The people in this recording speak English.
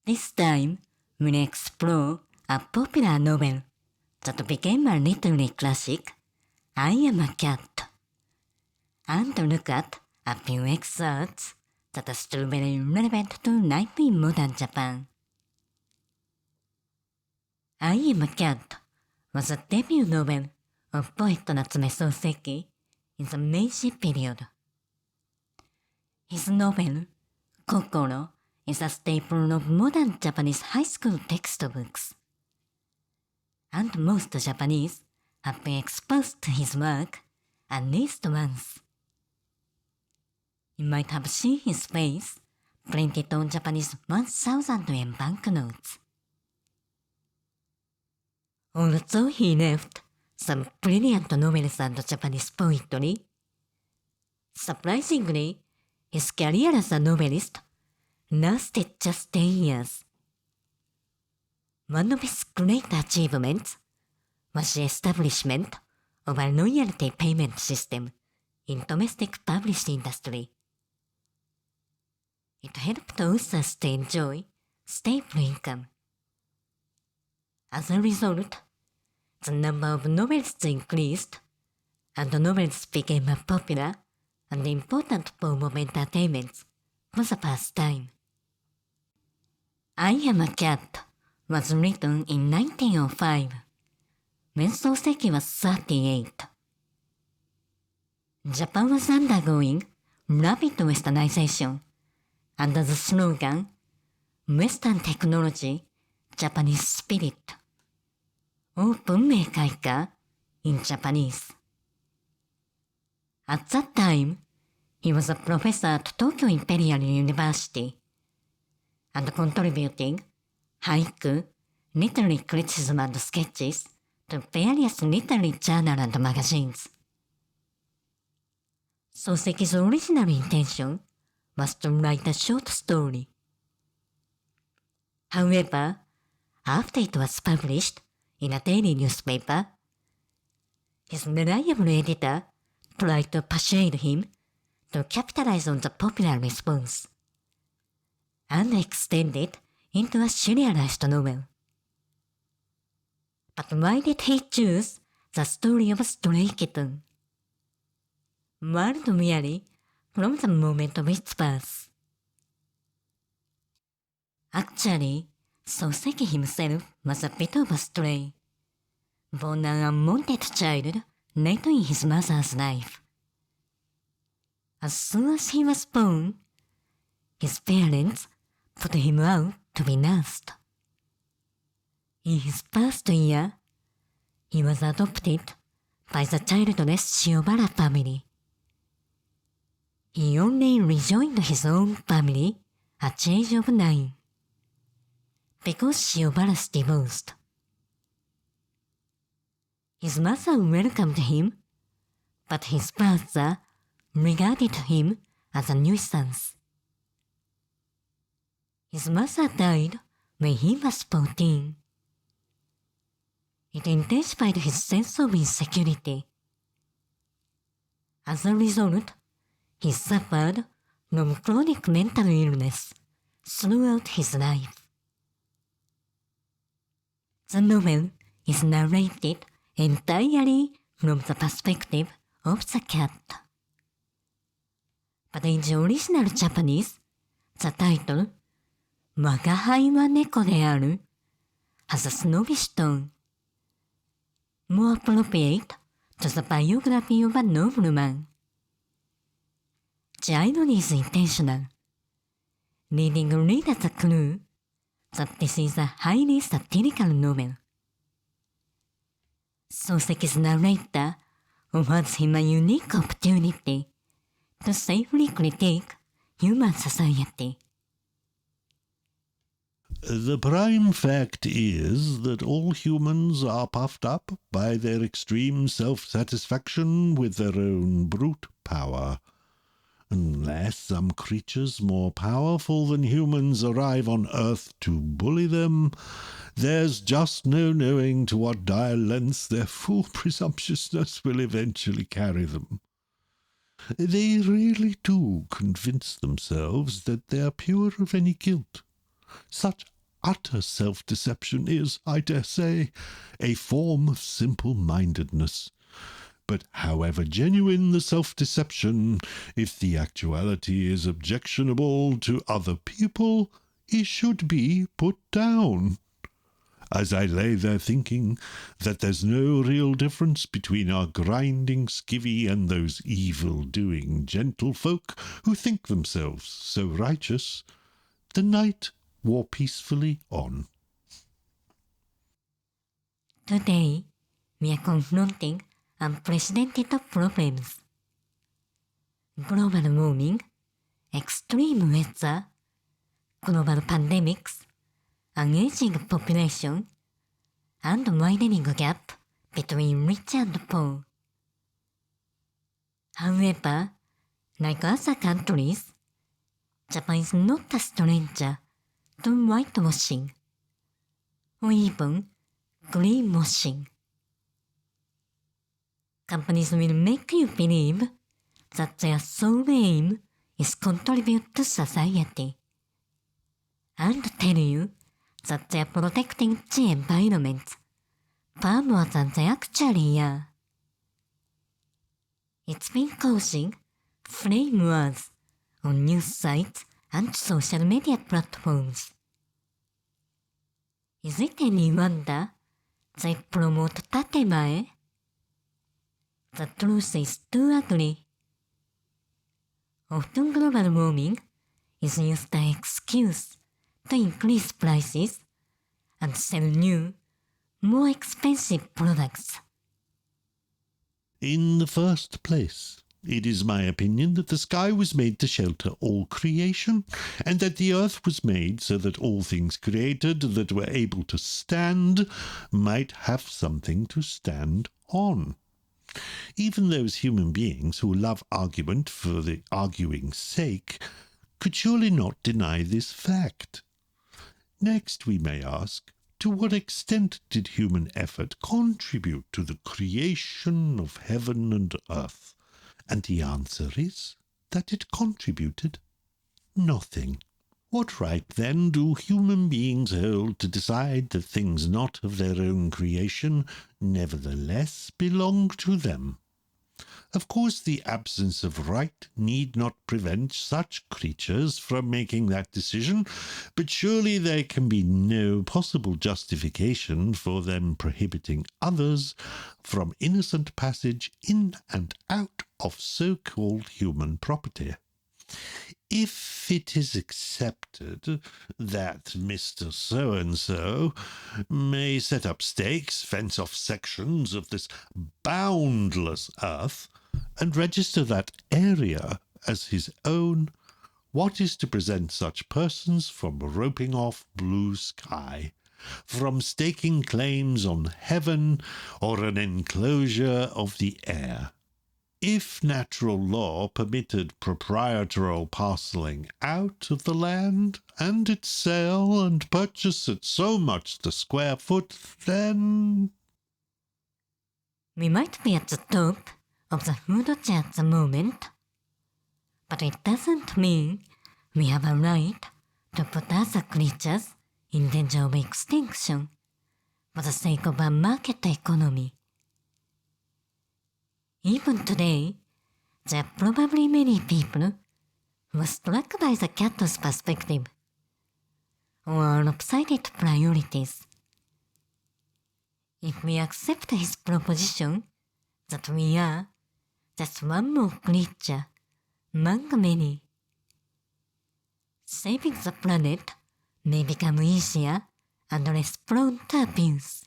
This time, we'll explore a popular novel that became a literary classic, I Am a Cat, and look at a few excerpts that are still very relevant to life in modern Japan. I Am a Cat was a debut novel of poet Natsume Soseki in the Meiji period. His novel, Kokoro, is a staple of modern Japanese high school textbooks, and most Japanese have been exposed to his work at least once. You might have seen his face printed on Japanese 1,000 yen banknotes. Although he left some brilliant novels and Japanese poetry, surprisingly, his career as a novelist lasted just 10 years. One of his great achievements was the establishment of a royalty payment system in domestic publishing industry. It helped authors to enjoy stable income. As a result, the number of novelists increased, and novels became a popular and important form of entertainment for the first time. I Am a Cat was written in 1905, when Soseki was 38. Japan was undergoing rapid westernization under the slogan, Western Technology, Japanese Spirit, or Bunmei Kaika in Japanese. At that time, he was a professor at Tokyo Imperial University and contributing haiku, literary criticism and sketches to various literary journals and magazines. Soseki's original intention was to write a short story. However, after it was published in a daily newspaper, his reliable editor tried to persuade him to capitalize on the popular response and extend it into a serialized novel. But why did he choose the story of a stray kitten? World weary from the moment of its birth. Actually, Soseki himself was a bit of a stray, born an unwanted child late in his mother's life. As soon as he was born, his parents put him out to be nursed. In his first year, he was adopted by the childless Shiobara family. He only rejoined his own family at the age of 9, because Shiobara's divorced. His mother welcomed him, but his father regarded him as a nuisance. His mother died when he was 14. It intensified his sense of insecurity. As a result, he suffered from chronic mental illness throughout his life. The novel is narrated entirely from the perspective of the cat. But in the original Japanese, the title, Wagahai wa neko de aru, has a snobbish tone, more appropriate to the biography of a nobleman. The irony is intentional, leaving readers a clue that this is a highly satirical novel. Soseki's narrator offers him a unique opportunity to safely critique human society. The prime fact is that all humans are puffed up by their extreme self-satisfaction with their own brute power. Unless some creatures more powerful than humans arrive on Earth to bully them, there's just no knowing to what dire lengths their full presumptuousness will eventually carry them. They really do convince themselves that they are pure of any guilt. Such utter self-deception is, I dare say, a form of simple-mindedness. But however genuine the self-deception, if the actuality is objectionable to other people, it should be put down. As I lay there thinking that there's no real difference between our grinding skivvy and those evil-doing gentlefolk who think themselves so righteous, the night wore peacefully on. Today, we are confronting unprecedented problems. Global warming, extreme weather, global pandemics, an aging population, and widening gap between rich and poor. However, like other countries, Japan is not a stranger to whitewashing, or even greenwashing. Companies will make you believe that their sole aim is contribute to society, and tell you that they are protecting the environment far more than they actually are. It's been causing flame wars on news sites and social media platforms. Is it any wonder they promote tatemae? The truth is too ugly. Often global warming is used as an excuse to increase prices and sell new, more expensive products. In the first place, it is my opinion that the sky was made to shelter all creation, and that the earth was made so that all things created that were able to stand might have something to stand on. Even those human beings who love argument for the arguing's sake could surely not deny this fact. Next, we may ask, to what extent did human effort contribute to the creation of heaven and earth? And the answer is that it contributed nothing. What right, then, do human beings hold to decide that things not of their own creation nevertheless belong to them? Of course, the absence of right need not prevent such creatures from making that decision, but surely there can be no possible justification for them prohibiting others from innocent passage in and out of so-called human property. If it is accepted that Mr. So-and-so may set up stakes, fence off sections of this boundless earth, and register that area as his own, what is to prevent such persons from roping off blue sky, from staking claims on heaven or an enclosure of the air? If natural law permitted proprietorial parcelling out of the land, and its sale and purchase at so much the square foot, then... We might be at the top of the food chain at the moment, but it doesn't mean we have a right to put other creatures in danger of extinction for the sake of a market economy. Even today, there are probably many people who are struck by the cat's perspective or are lopsided priorities. If we accept his proposition that we are just one more creature among many, saving the planet may become easier and less prone to abuse.